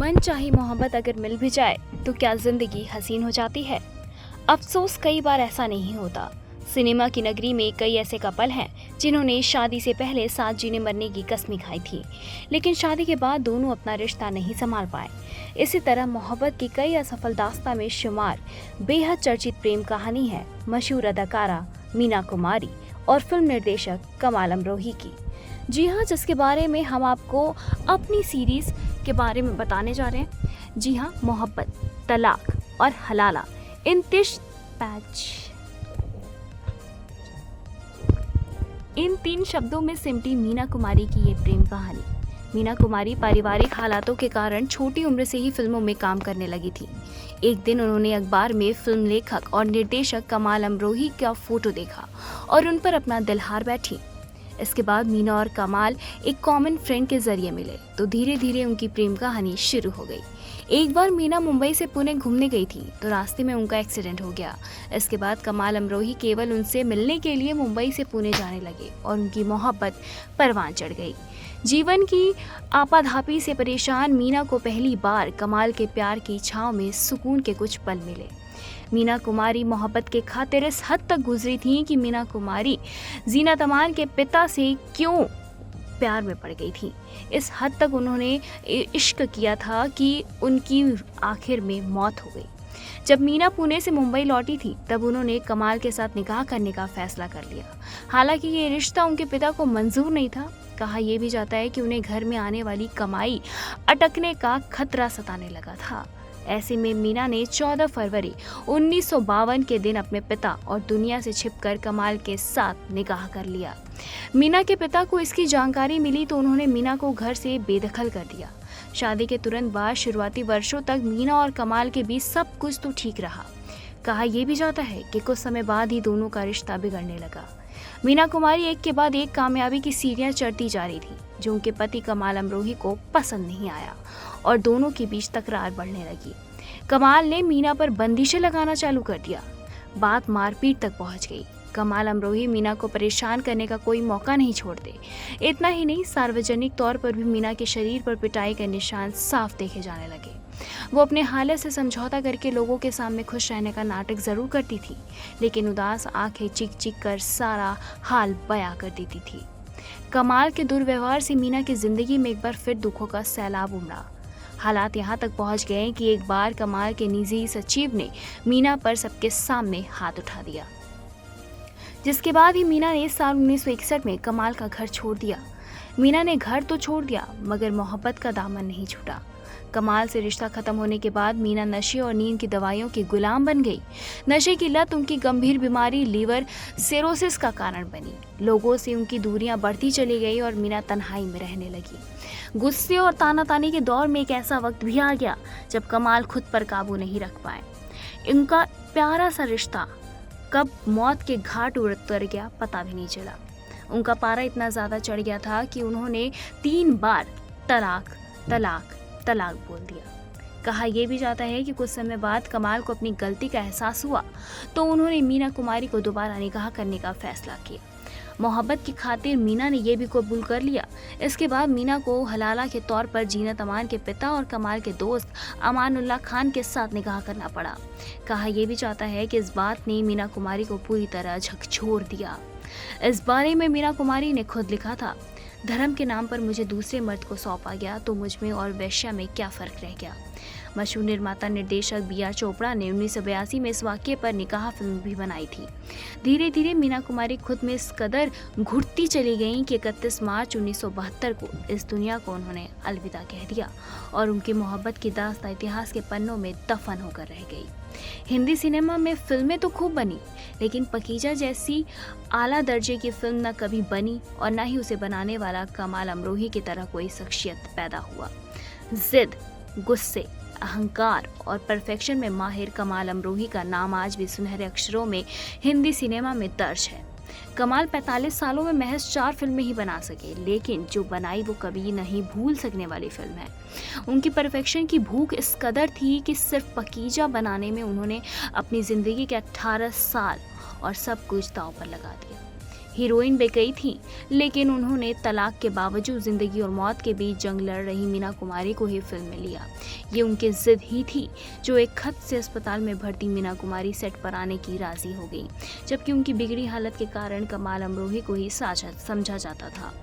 मनचाही मोहब्बत अगर मिल भी जाए तो क्या जिंदगी हसीन हो जाती है? अफसोस कई बार ऐसा नहीं होता। सिनेमा की नगरी में कई ऐसे कपल हैं जिन्होंने शादी से पहले साथ जीने मरने की कसमें खाई थी, लेकिन शादी के बाद दोनों अपना रिश्ता नहीं संभाल पाए। इसी तरह मोहब्बत की कई असफल दास्तां में शुमार बेहद चर्चित प्रेम कहानी है मशहूर अदाकारा मीना कुमारी और फिल्म निर्देशक कमाल अमरोही की। जी हाँ, जिसके बारे में हम आपको अपनी सीरीज के बारे में बताने जा रहे हैं। जी हाँ, मोहब्बत, तलाक और हलाला, इन तीन शब्दों में सिमटी मीना कुमारी की ये प्रेम कहानी। मीना कुमारी पारिवारिक हालातों के कारण छोटी उम्र से ही फिल्मों में काम करने लगी थी। एक दिन उन्होंने अखबार में फिल्म लेखक और निर्देशक कमाल अमरोही का फोटो देखा और उन पर अपना दिल हार बैठी। इसके बाद मीना और कमाल एक कॉमन फ्रेंड के जरिए मिले तो धीरे धीरे उनकी प्रेम कहानी शुरू हो गई। एक बार मीना मुंबई से पुणे घूमने गई थी तो रास्ते में उनका एक्सीडेंट हो गया। इसके बाद कमाल अमरोही केवल उनसे मिलने के लिए मुंबई से पुणे जाने लगे और उनकी मोहब्बत परवान चढ़ गई। जीवन की आपाधापी से परेशान मीना को पहली बार कमाल के प्यार की छांव में सुकून के कुछ पल मिले। मीना कुमारी मोहब्बत के खातिर इस हद तक गुजरी थी कि मीना कुमारी जीनत अमान के पिता से क्यों प्यार में पड़ गई थी। इस हद तक उन्होंने इश्क किया था कि उनकी आखिर में मौत हो गई। जब मीना पुणे से मुंबई लौटी थी तब उन्होंने कमाल के साथ निकाह करने का फैसला कर लिया। हालांकि ये रिश्ता उनके पिता को मंजूर नहीं था। कहा यह भी जाता है कि उन्हें घर में आने वाली कमाई अटकने का खतरा सताने लगा था। ऐसे में मीना ने 14 फरवरी 1952 के दिन अपने पिता और दुनिया से छिपकर कमाल के साथ निकाह कर लिया। मीना के पिता को इसकी जानकारी मिली तो उन्होंने मीना को घर से बेदखल कर दिया। शादी के तुरंत बाद शुरुआती वर्षों तक मीना और कमाल के बीच सब कुछ तो ठीक रहा। कहा यह भी जाता है कि कुछ समय बाद ही दोनों का रिश्ता बिगड़ने लगा। मीना कुमारी एक के बाद एक कामयाबी की सीढ़ियां चढ़ती जा रही थी, जो उनके पति कमाल अमरोही को पसंद नहीं आया और दोनों के बीच तकरार बढ़ने लगी। कमाल ने मीना पर बंदिशें लगाना चालू कर दिया। बात मारपीट तक पहुंच गई। कमाल अमरोही मीना को परेशान करने का कोई मौका नहीं छोड़ते। इतना ही नहीं, सार्वजनिक तौर पर भी मीना के शरीर पर पिटाई के निशान साफ देखे जाने लगे। वो अपने हालत से समझौता करके लोगों के सामने खुश रहने का नाटक जरूर करती थी, लेकिन उदास आंखें चिक चिक कर सारा हाल बयां कर देती थी। कमाल के दुर्व्यवहार से मीना की जिंदगी में एक बार फिर दुखों का सैलाब उमड़ा। हालात यहाँ तक पहुँच गए कि एक बार कमाल के निजी सचिव ने मीना पर सबके सामने हाथ उठा दिया, जिसके बाद ही मीना ने साल 1961 में कमाल का घर छोड़ दिया। मीना ने घर तो छोड़ दिया मगर मोहब्बत का दामन नहीं छूटा। कमाल से रिश्ता खत्म होने के बाद मीना नशे और नींद की दवाइयों की गुलाम बन गई। नशे की लत उनकी गंभीर बीमारी लीवर सिरोसिस का कारण बनी। लोगों से उनकी दूरियां बढ़ती चली गई और मीना तन्हाई में रहने लगी। गुस्से और तानातानी के दौर में एक ऐसा वक्त भी आ गया जब कमाल खुद पर काबू नहीं रख पाए। इनका प्यारा सा रिश्ता कब मौत के घाट उतर गया पता भी नहीं चला। उनका पारा इतना ज्यादा चढ़ गया था कि उन्होंने 3 बार तलाक तलाक तलाक बोल दिया। कहा यह भी जाता है कि कुछ समय बाद कमाल को अपनी गलती का एहसास हुआ तो उन्होंने मीना कुमारी को दोबारा निकाह करने का फैसला किया। मोहब्बत की खातिर मीना ने यह भी कबूल कर लिया। इसके बाद मीना को हलाला के तौर पर जीनत अमान के पिता और कमाल के दोस्त अमानुल्लाह खान के साथ निकाह करना पड़ा। कहा यह भी चाहता है कि इस बात ने मीना कुमारी को पूरी तरह झकझोर दिया। इस बारे में मीना कुमारी ने खुद लिखा था, धर्म के नाम पर मुझे दूसरे मर्द को सौंपा गया तो मुझ में और वेश्या में क्या फ़र्क रह गया। मशहूर निर्माता निर्देशक B.R. चोपड़ा ने 1982 में इस वाक़ये पर निकाह फिल्म भी बनाई थी। धीरे धीरे मीना कुमारी खुद में इस कदर घुटती चली गईं कि 31 मार्च 1972 को इस दुनिया को उन्होंने अलविदा कह दिया और उनकी मोहब्बत की दास्तां इतिहास के पन्नों में दफन होकर रह गई। हिंदी सिनेमा में फिल्में तो खूब बनी, लेकिन पकीजा जैसी आला दर्जे की फिल्म न कभी बनी और न ही उसे बनाने वाला कमाल अमरोही की तरह कोई शख्सियत पैदा हुआ। जिद, गुस्से, अहंकार और परफेक्शन में माहिर कमाल अमरोही का नाम आज भी सुनहरे अक्षरों में हिंदी सिनेमा में दर्ज है। कमाल 45 सालों में महज 4 फिल्में ही बना सके, लेकिन जो बनाई वो कभी नहीं भूल सकने वाली फिल्म है। उनकी परफेक्शन की भूख इस कदर थी कि सिर्फ पकीजा बनाने में उन्होंने अपनी ज़िंदगी के 18 साल और सब कुछ दांव पर लगा दिया। हीरोइन भी कई थी, लेकिन उन्होंने तलाक के बावजूद जिंदगी और मौत के बीच जंग लड़ रही मीना कुमारी को ही फिल्म में लिया। ये उनकी जिद ही थी जो एक खत से अस्पताल में भर्ती मीना कुमारी सेट पर आने की राजी हो गई, जबकि उनकी बिगड़ी हालत के कारण कमाल अमरोही को ही समझा जाता था।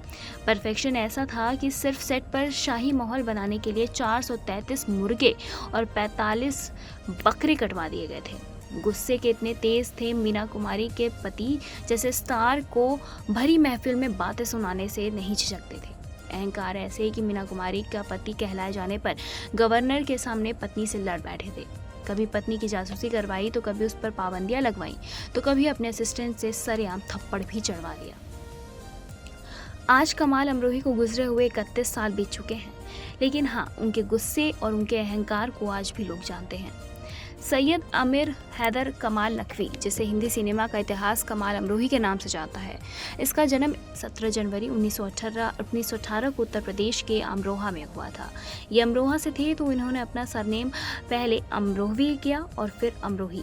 परफेक्शन ऐसा था कि सिर्फ सेट पर शाही माहौल बनाने के लिए 433 मुर्गे और 45 बकरे कटवा दिए गए थे। गुस्से के इतने तेज थे मीना कुमारी के पति जैसे स्टार को भरी महफिल में बातें सुनाने से नहीं झिझकते थे। अहंकार ऐसे कि मीना कुमारी का पति कहलाए जाने पर गवर्नर के सामने पत्नी से लड़ बैठे थे। कभी पत्नी की जासूसी करवाई तो कभी उस पर पाबंदियां लगवाई तो कभी अपने असिस्टेंट से सरेआम थप्पड़ भी चढ़वा दिया। आज कमाल अमरोही को गुजरे हुए 31 साल बीत चुके हैं, लेकिन हाँ, उनके गुस्से और उनके अहंकार को आज भी लोग जानते हैं। सैयद आमिर हैदर कमाल नकवी, जिसे हिंदी सिनेमा का इतिहास कमाल अमरोही के नाम से जाता है, इसका जन्म 17 जनवरी 1918 को उत्तर प्रदेश के अमरोहा में हुआ था। ये अमरोहा से थे तो इन्होंने अपना सरनेम पहले अमरोही किया और फिर अमरोही।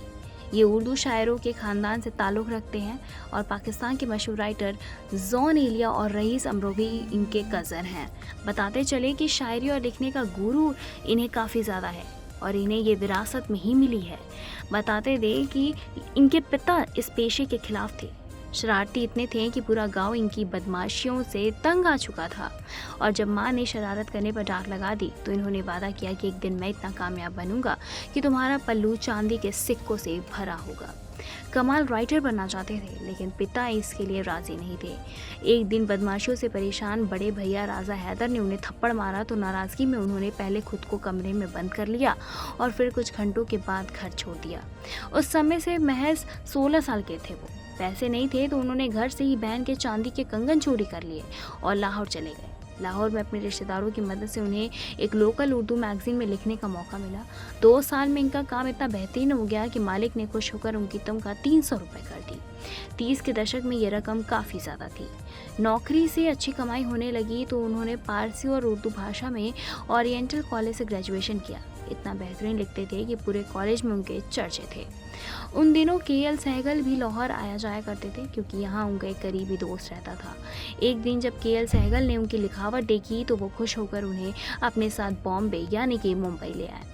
ये उर्दू शायरों के ख़ानदान से ताल्लुक़ रखते हैं और पाकिस्तान के मशहूर राइटर जॉन एलिया और रईस अमरोही इनके कज़न हैं। बताते चले कि शायरी और लिखने का गुरु इन्हें काफ़ी ज़्यादा है और इन्हें ये विरासत में ही मिली है। बताते थे कि इनके पिता इस पेशे के खिलाफ थे। शरारती इतने थे कि पूरा गांव इनकी बदमाशियों से तंग आ चुका था और जब माँ ने शरारत करने पर डांट लगा दी तो इन्होंने वादा किया कि एक दिन मैं इतना कामयाब बनूंगा कि तुम्हारा पल्लू चांदी के सिक्कों से भरा होगा। कमाल राइटर बनना चाहते थे, लेकिन पिता इसके लिए राजी नहीं थे। एक दिन बदमाशियों से परेशान बड़े भैया राजा हैदर ने उन्हें थप्पड़ मारा तो नाराज़गी में उन्होंने पहले खुद को कमरे में बंद कर लिया और फिर कुछ घंटों के बाद घर छोड़ दिया। उस समय से महज 16 साल के थे वो। पैसे नहीं थे तो उन्होंने घर से ही बहन के चांदी के कंगन चोरी कर लिए और लाहौर चले गए। लाहौर में अपने रिश्तेदारों की मदद से उन्हें एक लोकल उर्दू मैगजीन में लिखने का मौका मिला। 2 साल में इनका काम इतना बेहतरीन हो गया कि मालिक ने खुश होकर उनकी तनख्वाह 300 रुपये कर दी। 30 के दशक में ये रकम काफ़ी ज़्यादा थी। नौकरी से अच्छी कमाई होने लगी तो उन्होंने पारसी और उर्दू भाषा में ओरिएंटल कॉलेज से ग्रेजुएशन किया। इतना बेहतरीन लिखते थे कि पूरे कॉलेज में उनके चर्चे थे। उन दिनों KL सहगल भी लाहौर आया जाया करते थे क्योंकि यहाँ उनका एक करीबी दोस्त रहता था। एक दिन जब KL सहगल ने उनकी लिखावट देखी तो वो खुश होकर उन्हें अपने साथ बॉम्बे यानी कि मुंबई ले आए।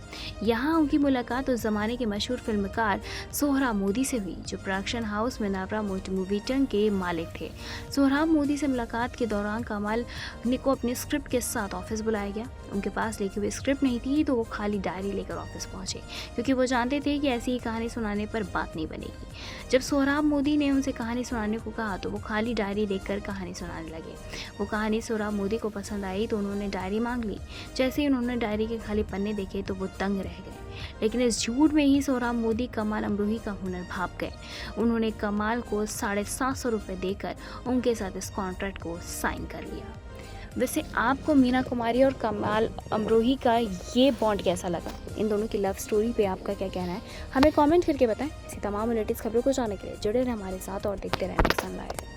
यहाँ उनकी मुलाकात उस ज़माने के मशहूर फिल्मकार सोहराब मोदी से हुई, जो प्रोडक्शन हाउस मिनारा मूवी टर्न के मालिक थे। सोहराब मोदी से मुलाकात के दौरान कमाल को अपने स्क्रिप्ट के साथ ऑफिस बुलाया गया। उनके पास लिखी हुई स्क्रिप्ट नहीं थी तो वो खाली डायरी लेकर ऑफिस पहुंचे, क्योंकि वो जानते थे कि ऐसी ही कहानी सुनाने पर बात नहीं बनेगी। जब सोहराब मोदी ने उनसे कहानी सुनाने को कहा तो वो खाली डायरी देखकर कहानी सुनाने लगे। वो कहानी सोहराब मोदी को पसंद आई तो उन्होंने डायरी मांग ली। जैसे ही उन्होंने डायरी के खाली पन्ने देखे तो वो दंग रह गए। लेकिन इस झूठ में ही सोहराब मोदी कमाल अमरोही का हुनर भाप गए। उन्होंने कमाल को 750 रुपये देकर उनके साथ इस कॉन्ट्रैक्ट को साइन कर लिया। वैसे आपको मीना कुमारी और कमाल अमरोही का ये बॉन्ड कैसा लगा? इन दोनों की लव स्टोरी पे आपका क्या कहना है? हमें कमेंट करके बताएं। इसी तमाम लेटेस्ट खबरों को जानने के लिए जुड़े रहें हमारे साथ और देखते रहें सन लाइव।